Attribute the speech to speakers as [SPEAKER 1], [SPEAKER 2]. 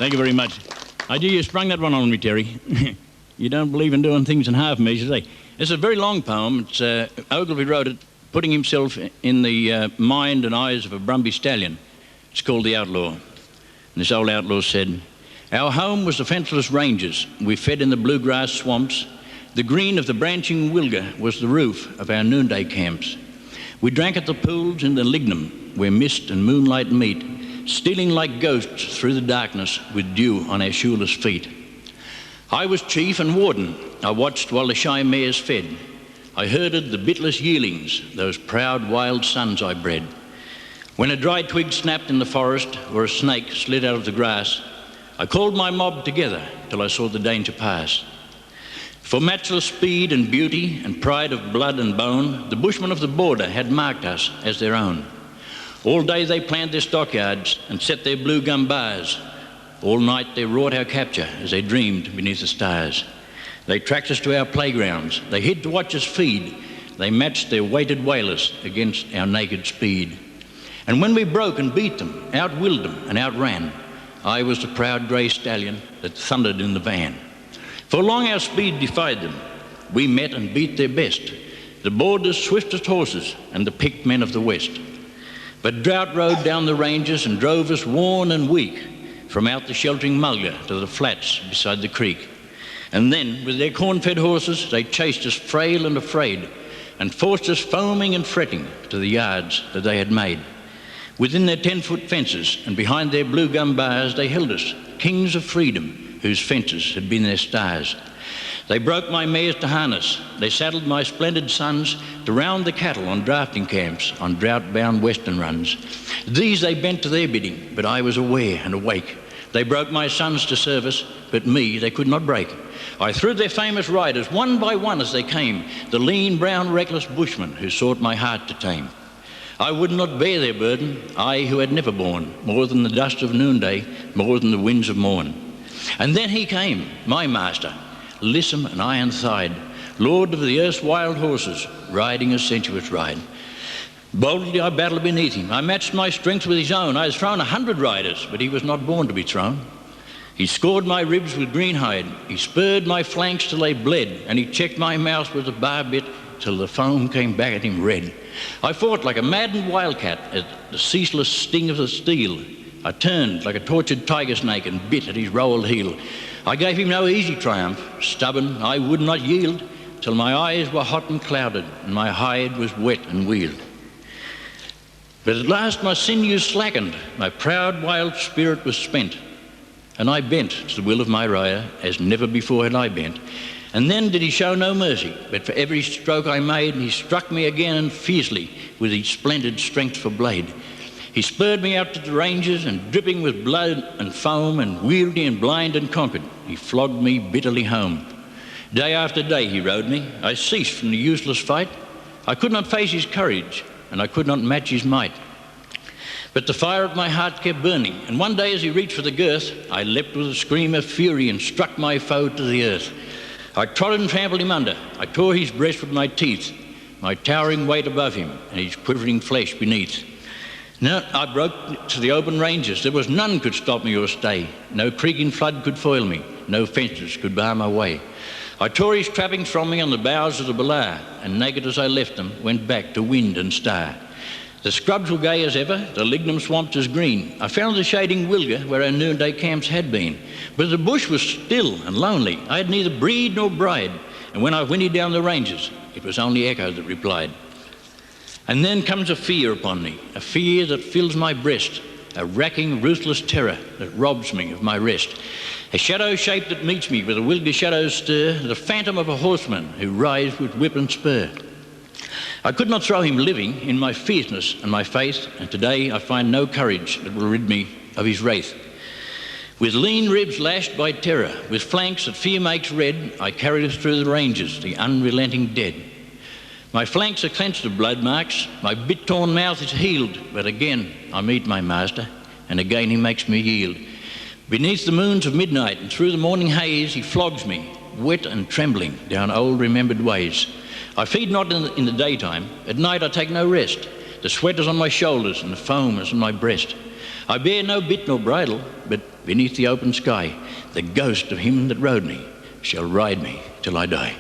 [SPEAKER 1] Thank you very much. I do, you sprung that one on me, Terry. You don't believe in doing things in half measures, eh? It's a very long poem. It's, Ogilvie wrote it putting himself in the mind and eyes of a Brumby stallion. It's called The Outlaw. And this old outlaw said, "Our home was the fenceless ranges. We fed in the bluegrass swamps. The green of the branching wilga was the roof of our noonday camps. We drank at the pools in the lignum where mist and moonlight meet, stealing like ghosts through the darkness with dew on our shoeless feet. I was chief and warden. I watched while the shy mares fed. I herded the bitless yearlings, those proud wild sons I bred. When a dry twig snapped in the forest or a snake slid out of the grass, I called my mob together till I saw the danger pass. For matchless speed and beauty and pride of blood and bone, the bushmen of the border had marked us as their own. All day they planned their stockyards and set their blue gum bars. All night they wrought our capture as they dreamed beneath the stars. They tracked us to our playgrounds. They hid to watch us feed. They matched their weighted whalers against our naked speed. And when we broke and beat them, outwilled them and outran, I was the proud grey stallion that thundered in the van. For long our speed defied them. We met and beat their best, the border's swiftest horses and the picked men of the West. But drought rode down the ranges and drove us worn and weak from out the sheltering mulga to the flats beside the creek. And then, with their corn-fed horses, they chased us frail and afraid and forced us foaming and fretting to the yards that they had made. Within their 10-foot fences and behind their blue gum bars, they held us, kings of freedom, whose fences had been their stars. They broke my mares to harness. They saddled my splendid sons to round the cattle on drafting camps on drought-bound western runs. These they bent to their bidding, but I was aware and awake. They broke my sons to service, but me they could not break. I threw their famous riders one by one as they came, the lean, brown, reckless bushmen who sought my heart to tame. I would not bear their burden, I who had never borne more than the dust of noonday, more than the winds of morn. And then he came, my master, lissom and iron-thighed, lord of the earth's wild horses, riding a sensuous ride. Boldly I battled beneath him. I matched my strength with his own. I had thrown 100 riders, but he was not born to be thrown. He scored my ribs with green hide. He spurred my flanks till they bled, and he checked my mouth with a bar bit till the foam came back at him red. I fought like a maddened wildcat at the ceaseless sting of the steel. I turned like a tortured tiger snake and bit at his rowelled heel. I gave him no easy triumph. Stubborn, I would not yield till my eyes were hot and clouded and my hide was wet and wealed. But at last my sinews slackened, my proud wild spirit was spent, and I bent to the will of my rider as never before had I bent. And then did he show no mercy, but for every stroke I made, he struck me again and fiercely with his splendid strength for blade. He spurred me out to the ranges, and dripping with blood and foam, and wieldy and blind and conquered, he flogged me bitterly home. Day after day he rode me. I ceased from the useless fight. I could not face his courage, and I could not match his might. But the fire of my heart kept burning, and one day as he reached for the girth, I leapt with a scream of fury and struck my foe to the earth. I trod and trampled him under. I tore his breast with my teeth, my towering weight above him and his quivering flesh beneath. Now I broke to the open ranges. There was none could stop me or stay. No creaking flood could foil me. No fences could bar my way. I tore his trappings from me on the boughs of the Balar, and naked as I left them, went back to wind and star. The scrubs were gay as ever, the lignum swamps as green. I found the shading wilga where our noonday camps had been. But the bush was still and lonely. I had neither breed nor bride, and when I whinnied down the ranges, it was only echo that replied. And then comes a fear upon me, a fear that fills my breast, a racking, ruthless terror that robs me of my rest. A shadow shape that meets me with a wilga shadow's stir, the phantom of a horseman who rides with whip and spur. I could not throw him living in my fierceness and my faith, and today I find no courage that will rid me of his wraith. With lean ribs lashed by terror, with flanks that fear makes red, I carried us through the ranges, the unrelenting dead. My flanks are clenched of blood marks, my bit-torn mouth is healed, but again I meet my master, and again he makes me yield. Beneath the moons of midnight and through the morning haze, he flogs me, wet and trembling, down old remembered ways. I feed not in the daytime. At night I take no rest. The sweat is on my shoulders and the foam is on my breast. I bear no bit nor bridle, but beneath the open sky, the ghost of him that rode me shall ride me till I die.